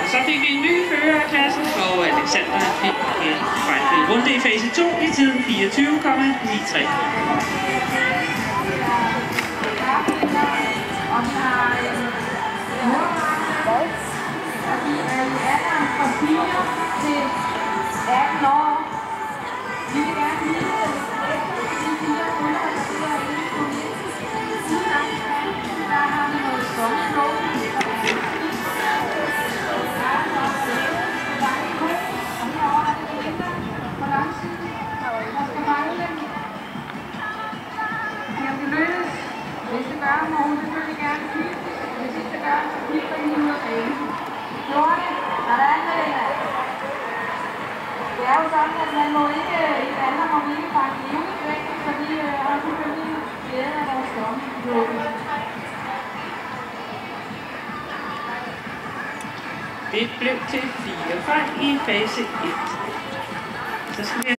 Og så fik vi en ny fører af klassen, og Alexander fik en fejlfri runde i fase 2 i tiden 24,93. Hvis det gør, må hun selvfølgelig gerne kigge. Hvis ikke det gør, så kigger I ud af banen. Gjorde det? Sådan, Melina. Det er jo sådan, at man må ikke, i Danmark må vi ikke fange levende væk, så vi har selvfølgelig glæde af vores dommelukke. Det blev til 4 fejl i fase 1. Så skal vi